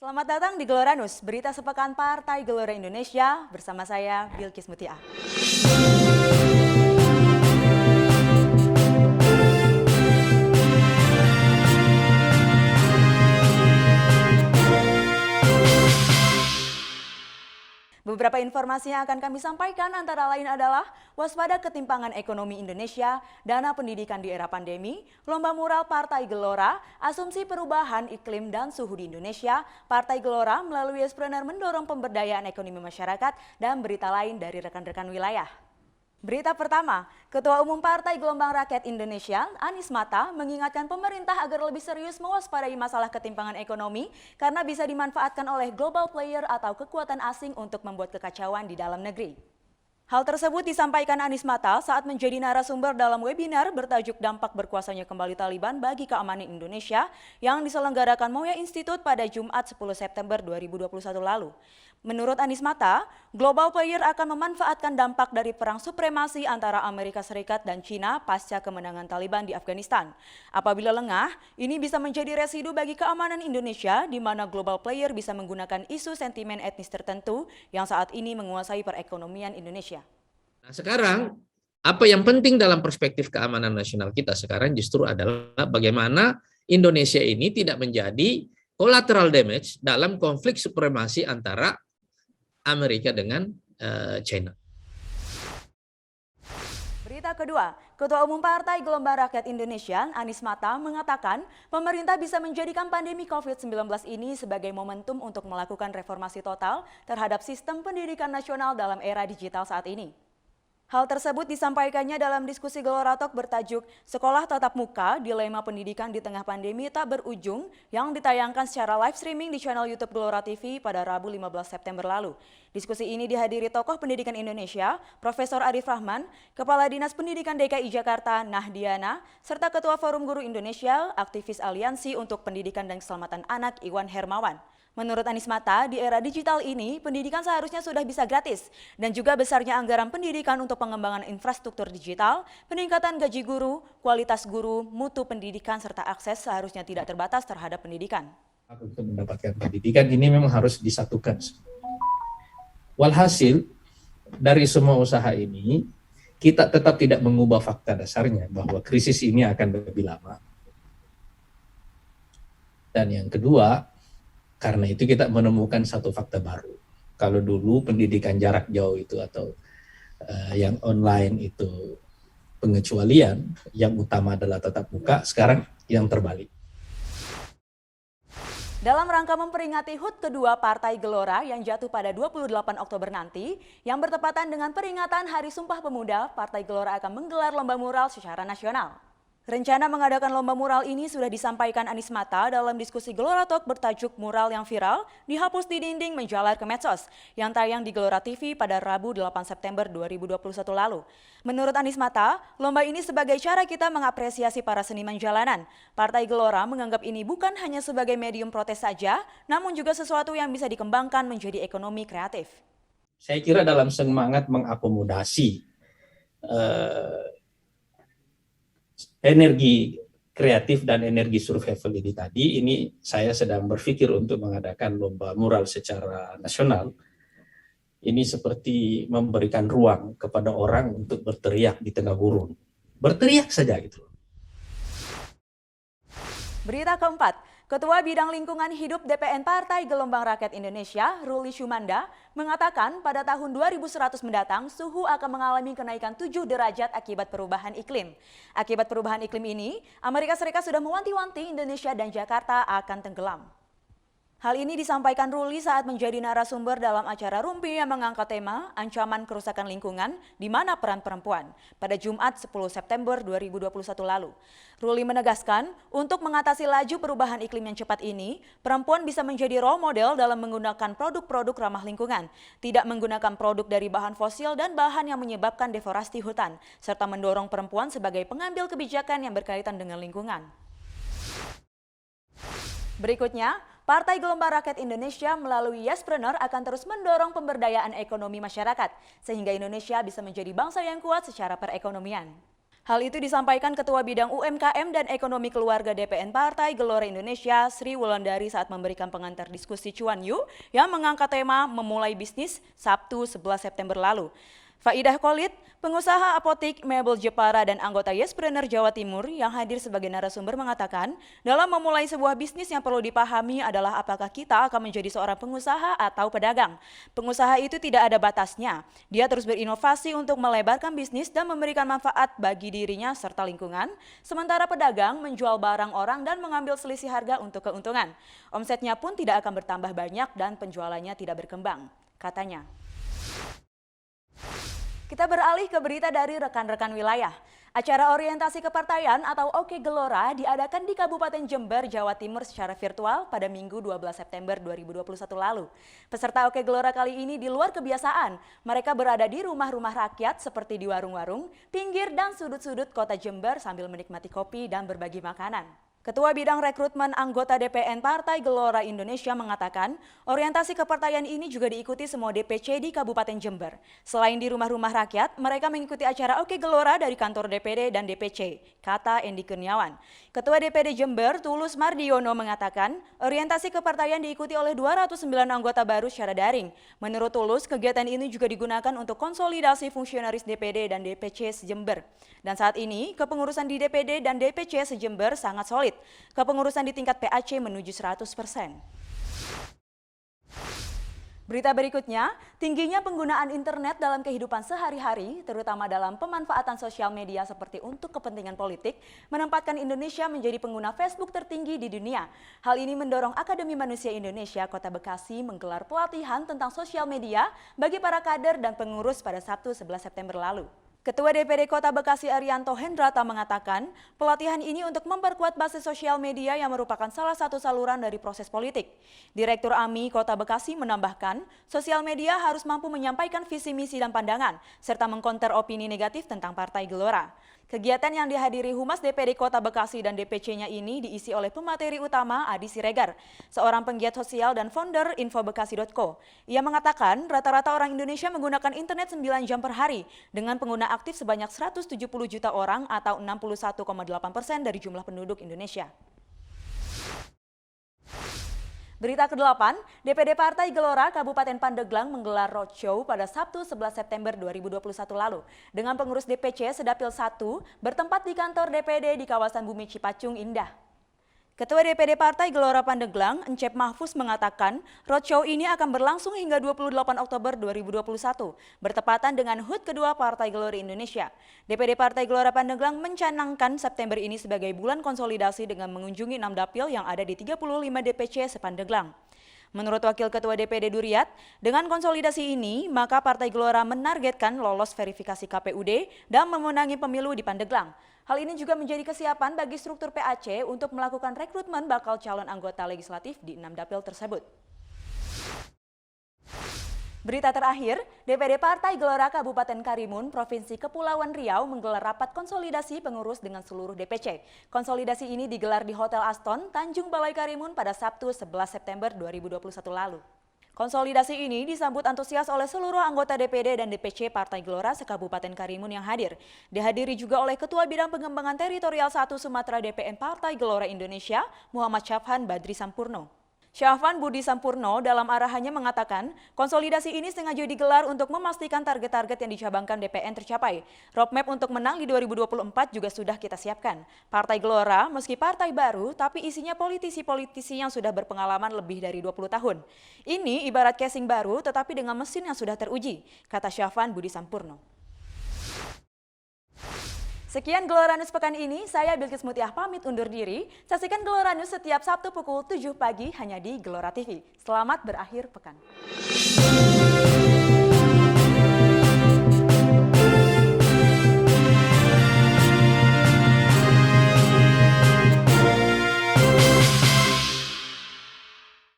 Selamat datang di Gelora News, berita sepekan Partai Gelora Indonesia bersama saya Bilkis Mutia. Beberapa informasi yang akan kami sampaikan antara lain adalah waspada ketimpangan ekonomi Indonesia, dana pendidikan di era pandemi, lomba mural Partai Gelora, asumsi perubahan iklim dan suhu di Indonesia, Partai Gelora melalui Yespreneur mendorong pemberdayaan ekonomi masyarakat, dan berita lain dari rekan-rekan wilayah. Berita pertama, Ketua Umum Partai Gelombang Rakyat Indonesia, Anies Mata, mengingatkan pemerintah agar lebih serius mewaspadai masalah ketimpangan ekonomi karena bisa dimanfaatkan oleh global player atau kekuatan asing untuk membuat kekacauan di dalam negeri. Hal tersebut disampaikan Anies Mata saat menjadi narasumber dalam webinar bertajuk Dampak Berkuasanya Kembali Taliban bagi Keamanan Indonesia yang diselenggarakan Moya Institute pada Jumat 10 September 2021 lalu. Menurut Anies Mata, global player akan memanfaatkan dampak dari perang supremasi antara Amerika Serikat dan China pasca kemenangan Taliban di Afghanistan. Apabila lengah, ini bisa menjadi residu bagi keamanan Indonesia di mana global player bisa menggunakan isu sentimen etnis tertentu yang saat ini menguasai perekonomian Indonesia. Nah, sekarang apa yang penting dalam perspektif keamanan nasional kita sekarang justru adalah bagaimana Indonesia ini tidak menjadi collateral damage dalam konflik supremasi antara Amerika dengan China. Berita kedua, Ketua Umum Partai Gelombang Rakyat Indonesia, Anies Mata, mengatakan pemerintah bisa menjadikan pandemi COVID-19 ini sebagai momentum untuk melakukan reformasi total terhadap sistem pendidikan nasional dalam era digital saat ini. Hal tersebut disampaikannya dalam diskusi Gelora Talk bertajuk Sekolah Tatap Muka, Dilema Pendidikan di Tengah Pandemi Tak Berujung yang ditayangkan secara live streaming di channel YouTube Gelora TV pada Rabu 15 September lalu. Diskusi ini dihadiri tokoh pendidikan Indonesia, Profesor Arif Rahman, Kepala Dinas Pendidikan DKI Jakarta Nahdiana, serta Ketua Forum Guru Indonesia, aktivis Aliansi untuk Pendidikan dan Keselamatan Anak Iwan Hermawan. Menurut Anies Mata, di era digital ini, pendidikan seharusnya sudah bisa gratis dan juga besarnya anggaran pendidikan untuk pengembangan infrastruktur digital, peningkatan gaji guru, kualitas guru, mutu pendidikan, serta akses seharusnya tidak terbatas terhadap pendidikan. Untuk mendapatkan pendidikan ini memang harus disatukan. Walhasil, dari semua usaha ini, kita tetap tidak mengubah fakta dasarnya bahwa krisis ini akan lebih lama. Dan yang kedua, karena itu kita menemukan satu fakta baru. Kalau dulu pendidikan jarak jauh itu atau yang online itu pengecualian, yang utama adalah tatap muka, sekarang yang terbalik. Dalam rangka memperingati HUT kedua Partai Gelora yang jatuh pada 28 Oktober nanti, yang bertepatan dengan peringatan Hari Sumpah Pemuda, Partai Gelora akan menggelar lomba mural secara nasional. Rencana mengadakan lomba mural ini sudah disampaikan Anies Mata dalam diskusi Gelora Talk bertajuk Mural yang Viral Dihapus di Dinding Menjalar ke Medsos yang tayang di Gelora TV pada Rabu 8 September 2021 lalu. Menurut Anies Mata, lomba ini sebagai cara kita mengapresiasi para seniman jalanan. Partai Gelora menganggap ini bukan hanya sebagai medium protes saja, namun juga sesuatu yang bisa dikembangkan menjadi ekonomi kreatif. Saya kira dalam semangat mengakomodasi energi kreatif dan energi survival ini saya sedang berpikir untuk mengadakan lomba mural secara nasional. Ini seperti memberikan ruang kepada orang untuk berteriak di tengah gurun. Berteriak saja gitu. Berita keempat, Ketua Bidang Lingkungan Hidup DPN Partai Gelombang Rakyat Indonesia, Ruli Syumanda, mengatakan pada tahun 2100 mendatang suhu akan mengalami kenaikan 7 derajat akibat perubahan iklim. Akibat perubahan iklim ini, Amerika Serikat sudah mewanti-wanti Indonesia dan Jakarta akan tenggelam. Hal ini disampaikan Ruli saat menjadi narasumber dalam acara Rumpi yang mengangkat tema Ancaman Kerusakan Lingkungan di Mana Peran Perempuan pada Jumat 10 September 2021 lalu. Ruli menegaskan, untuk mengatasi laju perubahan iklim yang cepat ini, perempuan bisa menjadi role model dalam menggunakan produk-produk ramah lingkungan, tidak menggunakan produk dari bahan fosil dan bahan yang menyebabkan deforestasi hutan, serta mendorong perempuan sebagai pengambil kebijakan yang berkaitan dengan lingkungan. Berikutnya, Partai Gelombang Rakyat Indonesia melalui Yespreneur akan terus mendorong pemberdayaan ekonomi masyarakat, sehingga Indonesia bisa menjadi bangsa yang kuat secara perekonomian. Hal itu disampaikan Ketua Bidang UMKM dan Ekonomi Keluarga DPN Partai Gelora Indonesia, Sri Wulandari saat memberikan pengantar diskusi Cuan Yu yang mengangkat tema memulai bisnis Sabtu 11 September lalu. Faidah Khalid, pengusaha apotik Mebel Jepara dan anggota Yespreneur Jawa Timur yang hadir sebagai narasumber mengatakan, dalam memulai sebuah bisnis yang perlu dipahami adalah apakah kita akan menjadi seorang pengusaha atau pedagang. Pengusaha itu tidak ada batasnya. Dia terus berinovasi untuk melebarkan bisnis dan memberikan manfaat bagi dirinya serta lingkungan, sementara pedagang menjual barang orang dan mengambil selisih harga untuk keuntungan. Omsetnya pun tidak akan bertambah banyak dan penjualannya tidak berkembang, katanya. Kita beralih ke berita dari rekan-rekan wilayah. Acara orientasi kepartaian atau Oke Gelora diadakan di Kabupaten Jember, Jawa Timur secara virtual pada Minggu 12 September 2021 lalu. Peserta Oke Gelora kali ini di luar kebiasaan. Mereka berada di rumah-rumah rakyat seperti di warung-warung, pinggir dan sudut-sudut kota Jember sambil menikmati kopi dan berbagi makanan. Ketua Bidang Rekrutmen anggota DPN Partai Gelora Indonesia mengatakan, orientasi kepartaian ini juga diikuti semua DPC di Kabupaten Jember. Selain di rumah-rumah rakyat, mereka mengikuti acara Oke Gelora dari kantor DPD dan DPC, kata Endi Kurniawan. Ketua DPD Jember, Tulus Mardiono mengatakan, orientasi kepartaian diikuti oleh 209 anggota baru secara daring. Menurut Tulus, kegiatan ini juga digunakan untuk konsolidasi fungsionaris DPD dan DPC se-Jember. Dan saat ini, kepengurusan di DPD dan DPC se-Jember sangat solid. Kepengurusan di tingkat PAC menuju 100%. Berita berikutnya, tingginya penggunaan internet dalam kehidupan sehari-hari, terutama dalam pemanfaatan sosial media seperti untuk kepentingan politik, menempatkan Indonesia menjadi pengguna Facebook tertinggi di dunia. Hal ini mendorong Akademi Manusia Indonesia Kota Bekasi menggelar pelatihan tentang sosial media bagi para kader dan pengurus pada Sabtu 11 September lalu. Ketua DPD Kota Bekasi Arianto Hendrata mengatakan, pelatihan ini untuk memperkuat basis sosial media yang merupakan salah satu saluran dari proses politik. Direktur AMI Kota Bekasi menambahkan, sosial media harus mampu menyampaikan visi misi dan pandangan, serta mengkonter opini negatif tentang Partai Gelora. Kegiatan yang dihadiri Humas DPD Kota Bekasi dan DPC-nya ini diisi oleh pemateri utama Adi Siregar, seorang penggiat sosial dan founder infobekasi.co. Ia mengatakan rata-rata orang Indonesia menggunakan internet 9 jam per hari dengan pengguna aktif sebanyak 170 juta orang atau 61,8% dari jumlah penduduk Indonesia. Berita ke-8, DPD Partai Gelora Kabupaten Pandeglang menggelar roadshow pada Sabtu 11 September 2021 lalu. Dengan pengurus DPC Sedapil 1 bertempat di kantor DPD di kawasan Bumi Cipacung Indah. Ketua DPD Partai Gelora Pandeglang, Encep Mahfuz mengatakan, roadshow ini akan berlangsung hingga 28 Oktober 2021, bertepatan dengan HUT kedua Partai Gelora Indonesia. DPD Partai Gelora Pandeglang mencanangkan September ini sebagai bulan konsolidasi dengan mengunjungi 6 dapil yang ada di 35 DPC se-Pandeglang. Menurut Wakil Ketua DPD Duriat, dengan konsolidasi ini, maka Partai Gelora menargetkan lolos verifikasi KPUD dan memenangi pemilu di Pandeglang. Hal ini juga menjadi kesiapan bagi struktur PAC untuk melakukan rekrutmen bakal calon anggota legislatif di 6 dapil tersebut. Berita terakhir, DPD Partai Gelora Kabupaten Karimun, Provinsi Kepulauan Riau menggelar rapat konsolidasi pengurus dengan seluruh DPC. Konsolidasi ini digelar di Hotel Aston, Tanjung Balai Karimun pada Sabtu 11 September 2021 lalu. Konsolidasi ini disambut antusias oleh seluruh anggota DPD dan DPC Partai Gelora se-Kabupaten Karimun yang hadir. Dihadiri juga oleh Ketua Bidang Pengembangan Teritorial 1 Sumatera DPN Partai Gelora Indonesia, Muhammad Syafhan Badri Sampurno. Syafhan Budi Sampurno dalam arahannya mengatakan, konsolidasi ini sengaja digelar untuk memastikan target-target yang dicabangkan DPN tercapai. Roadmap untuk menang di 2024 juga sudah kita siapkan. Partai Gelora meski partai baru, tapi isinya politisi-politisi yang sudah berpengalaman lebih dari 20 tahun. Ini ibarat casing baru tetapi dengan mesin yang sudah teruji, kata Syafhan Budi Sampurno. Sekian Gelora News pekan ini, saya Bilkis Mutiah pamit undur diri. Saksikan Gelora News setiap Sabtu pukul 7 pagi hanya di Gelora TV. Selamat berakhir pekan.